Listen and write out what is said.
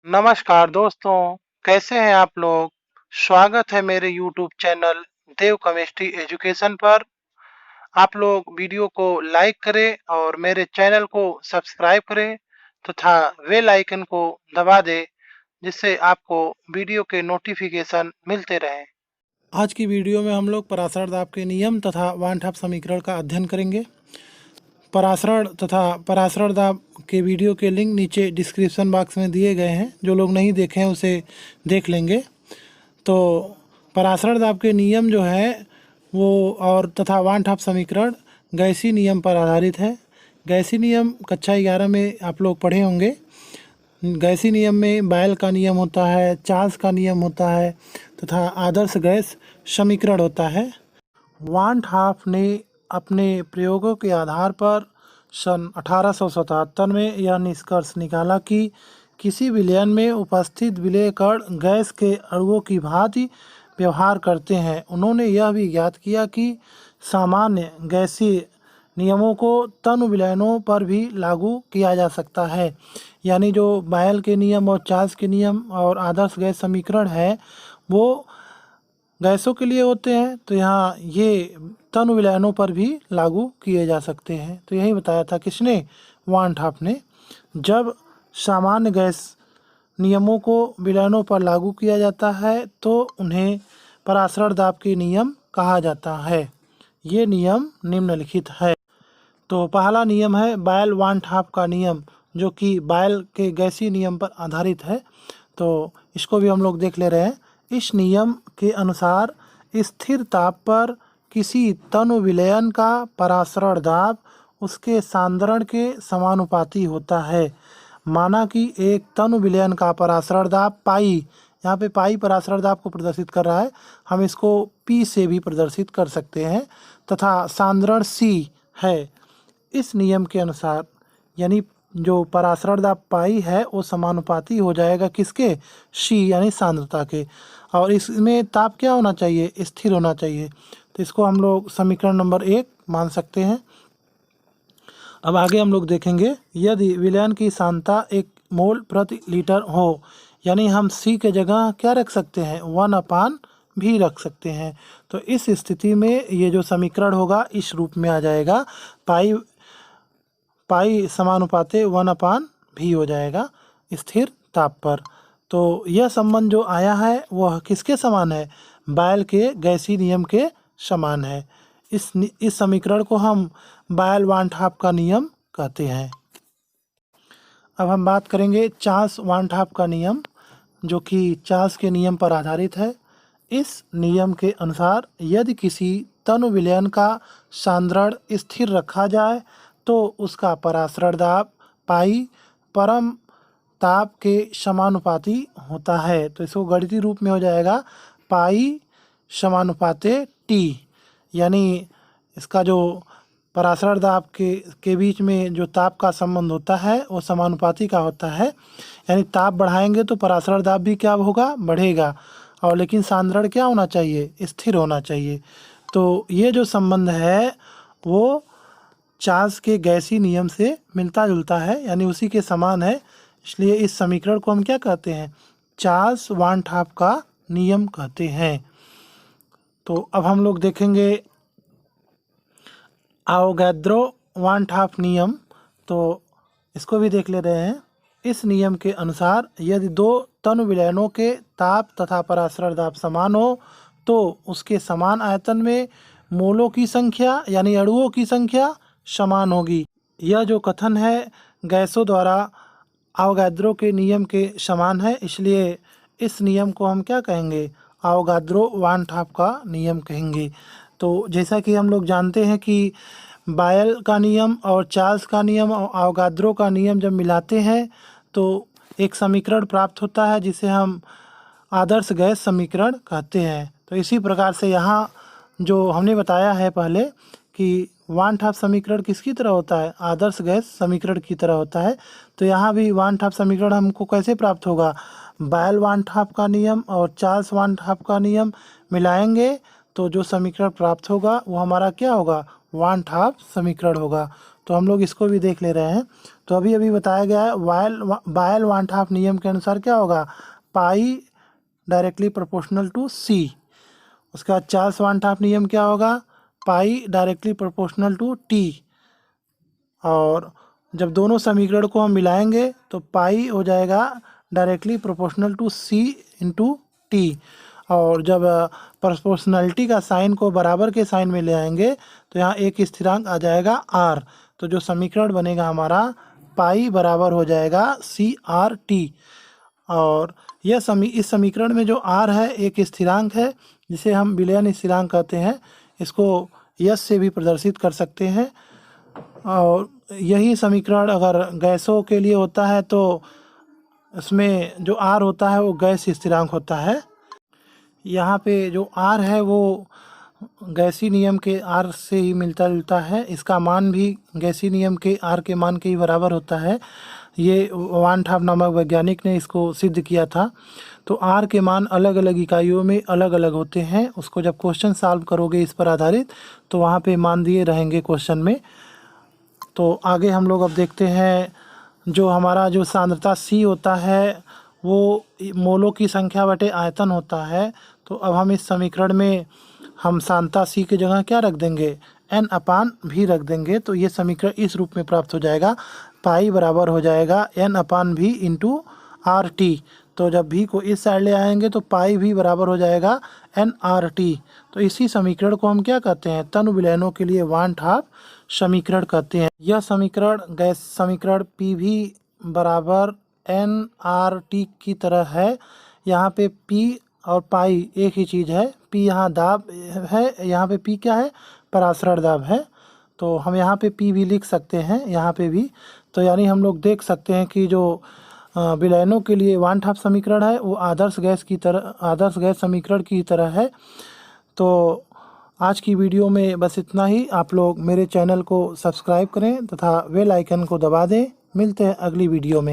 नमस्कार दोस्तों, कैसे हैं आप लोग? स्वागत है मेरे यूट्यूब चैनल देव केमिस्ट्री एजुकेशन पर। आप लोग वीडियो को लाइक करें और मेरे चैनल को सब्सक्राइब करें तथा बेल आइकन को दबा दें जिससे आपको वीडियो के नोटिफिकेशन मिलते रहें। आज की वीडियो में हम लोग पराशर दाब के नियम तथा वन हाफ समीकरण का अध्ययन करेंगे। पराशरण तथा पराशर दाब के वीडियो के लिंक नीचे डिस्क्रिप्शन बॉक्स में दिए गए हैं, जो लोग नहीं देखे हैं उसे देख लेंगे। तो पराशर दाब के नियम जो है वो और तथा वन हाफ समीकरण गैसी नियम पर आधारित है। गैसी नियम कक्षा 11 में आप लोग पढ़े होंगे। गैसी नियम में बायल का नियम होता है, चार्ल्स का नियम होता है तथा आदर्श गैस समीकरण होता है। वान हाफ ने अपने प्रयोगों के आधार पर सन 1877 में यह निष्कर्ष निकाला कि किसी विलयन में उपस्थित विलेय कण गैस के अणुओं की भांति व्यवहार करते हैं। उन्होंने यह भी ज्ञात किया कि सामान्य गैसीय नियमों को तनु विलयनों पर भी लागू किया जा सकता है। यानी जो बायल के नियम और चार्ल्स के नियम और आदर्श गैस समीकरण है वो गैसों के लिए होते हैं, तो यहाँ ये तनु विलयनों पर भी लागू किए जा सकते हैं। तो यही बताया था किसने? वान हाफ ने। जब सामान्य गैस नियमों को विलयनों पर लागू किया जाता है तो उन्हें पराशर दाब के नियम कहा जाता है। ये नियम निम्नलिखित है। तो पहला नियम है बायल वान हाफ का नियम, जो कि बायल के गैसीय नियम पर आधारित है। तो इसको भी हम लोग देख ले रहे हैं। इस नियम के अनुसार स्थिर ताप पर किसी तनु विलयन का परासरण दाब उसके सांद्रण के समानुपाती होता है। माना कि एक तनु विलयन का परासरण दाब पाई, यहाँ पे पाई परासरण दाब को प्रदर्शित कर रहा है, हम इसको पी से भी प्रदर्शित कर सकते हैं, तथा सांद्रण सी है। इस नियम के अनुसार यानी जो परासरण दाब पाई है वो समानुपाती हो जाएगा किसके? सी यानी सांद्रता के। और इसमें ताप क्या होना चाहिए? स्थिर होना चाहिए। तो इसको हम लोग समीकरण नंबर 1 मान सकते हैं। अब आगे हम लोग देखेंगे, यदि विलयन की सांद्रता 1 मोल प्रति लीटर हो, यानी हम सी के जगह क्या रख सकते हैं? 1/, भी रख सकते हैं। तो इस स्थिति में ये जो समीकरण होगा इस रूप में आ जाएगा, पाई समानुपाते 1/, भी हो जाएगा स्थिर ताप पर। तो यह संबंध जो आया है वह किसके समान है? बायल के गैसीय नियम के समान है। इस समीकरण को हम बायल वान हाफ का नियम कहते हैं। अब हम बात करेंगे चार्ल्स वान हाफ का नियम, जो कि चार्ल्स के नियम पर आधारित है। इस नियम के अनुसार यदि किसी तनु विलयन का सांद्रण स्थिर रखा जाए तो उसका परासरण दाब पाई परम ताप के समानुपाती होता है। तो इसको गणितीय रूप में हो जाएगा पाई समानुपाते टी, यानी इसका जो परासरण दाब के बीच में जो ताप का संबंध होता है वो समानुपाती का होता है। यानी ताप बढ़ाएंगे तो परासरण दाब भी क्या होगा? बढ़ेगा। और लेकिन सांद्रण क्या होना चाहिए? स्थिर होना चाहिए। तो ये जो संबंध है वो चार्ल्स के गैसीय नियम से मिलता जुलता है, यानी उसी के समान है। इसलिए इस समीकरण को हम क्या कहते हैं? चार्ल्स वान हाफ का नियम कहते हैं। तो अब हम लोग देखेंगे आवोगाद्रो वान हाफ नियम, तो इसको भी देख ले रहे हैं। इस नियम के अनुसार यदि 2 तनु विलयनों के ताप तथा परासरण दाब समान हो तो उसके समान आयतन में मोलों की संख्या यानी अणुओं की संख्या समान होगी। यह जो कथन है गैसों द्वारा आवोगाद्रो के नियम के समान है, इसलिए इस नियम को हम क्या कहेंगे? आवोगाद्रो वान हाफ का नियम कहेंगे। तो जैसा कि हम लोग जानते हैं कि बायल का नियम और चार्ल्स का नियम और आवोगाद्रो का नियम जब मिलाते हैं तो एक समीकरण प्राप्त होता है जिसे हम आदर्श गैस समीकरण कहते हैं। तो इसी प्रकार से यहाँ जो हमने बताया है पहले कि वान हाफ समीकरण किसकी तरह होता है? आदर्श गैस समीकरण की तरह होता है। तो यहाँ भी वान हाफ समीकरण हमको कैसे प्राप्त होगा? बायल वान हाफ का नियम और चार्ल्स वान हाफ का नियम मिलाएंगे तो जो समीकरण प्राप्त होगा वो हमारा क्या होगा? वान हाफ समीकरण होगा। तो तो हम लोग इसको भी देख ले रहे हैं। तो अभी अभी बताया गया है बायल वांट हाफ नियम के अनुसार क्या होगा, पाई डायरेक्टली प्रोपोर्शनल टू सी। उसके बाद चार्ल्स वांट हाफ नियम क्या होगा, पाई डायरेक्टली प्रोपोर्शनल टू टी। और जब दोनों समीकरण को हम मिलाएंगे तो पाई हो जाएगा directly proportional to c into t. और जब प्रोपोर्शनलिटी का साइन को बराबर के साइन में ले आएंगे तो यहाँ एक स्थिरांक आ जाएगा आर। तो जो समीकरण बनेगा हमारा, पाई बराबर हो जाएगा सी आर टी। और यह इस समीकरण में जो आर है एक स्थिरांक है जिसे हम विलयन स्थिरांक कहते हैं। इसको यस से भी प्रदर्शित कर सकते हैं। और यही समीकरण अगर गैसों के लिए होता है तो इसमें जो आर होता है वो गैस स्थिरांक होता है। यहाँ पे जो आर है वो गैसी नियम के आर से ही मिलता जुलता है। इसका मान भी गैसी नियम के आर के मान के ही बराबर होता है। ये वान ठाप नामक वैज्ञानिक ने इसको सिद्ध किया था। तो आर के मान अलग अलग इकाइयों में अलग अलग होते हैं। उसको जब क्वेश्चन सॉल्व करोगे इस पर आधारित तो वहाँ पे मान दिए रहेंगे क्वेश्चन में। तो आगे हम लोग अब देखते हैं, जो हमारा जो सांद्रता C होता है वो मोलों की संख्या बटे आयतन होता है। तो अब हम इस समीकरण में हम सांद्रता C की जगह क्या रख देंगे, N/V रख देंगे। तो ये समीकरण इस रूप में प्राप्त हो जाएगा, पाई बराबर हो जाएगा N/V इंटू RT। तो जब भी को इस साइड ले आएंगे तो पाई भी बराबर हो जाएगा NRT। तो इसी समीकरण को हम क्या कहते हैं, तनु विलयनों के लिए वान ठाप समीकरण कहते हैं। यह समीकरण गैस समीकरण PV बराबर NRT की तरह है। यहाँ पे P और पाई एक ही चीज़ है। P यहाँ दाब है, यहाँ पे P क्या है, परासरण दाब है। तो हम यहाँ पे P भी लिख सकते हैं, यहाँ पे भी। तो यानी हम लोग देख सकते हैं कि जो विलयनों के लिए वान ठाप समीकरण है वो आदर्श गैस समीकरण की तरह है। तो आज की वीडियो में बस इतना ही। आप लोग मेरे चैनल को सब्सक्राइब करें तथा बेल आइकन को दबा दें। मिलते हैं अगली वीडियो में।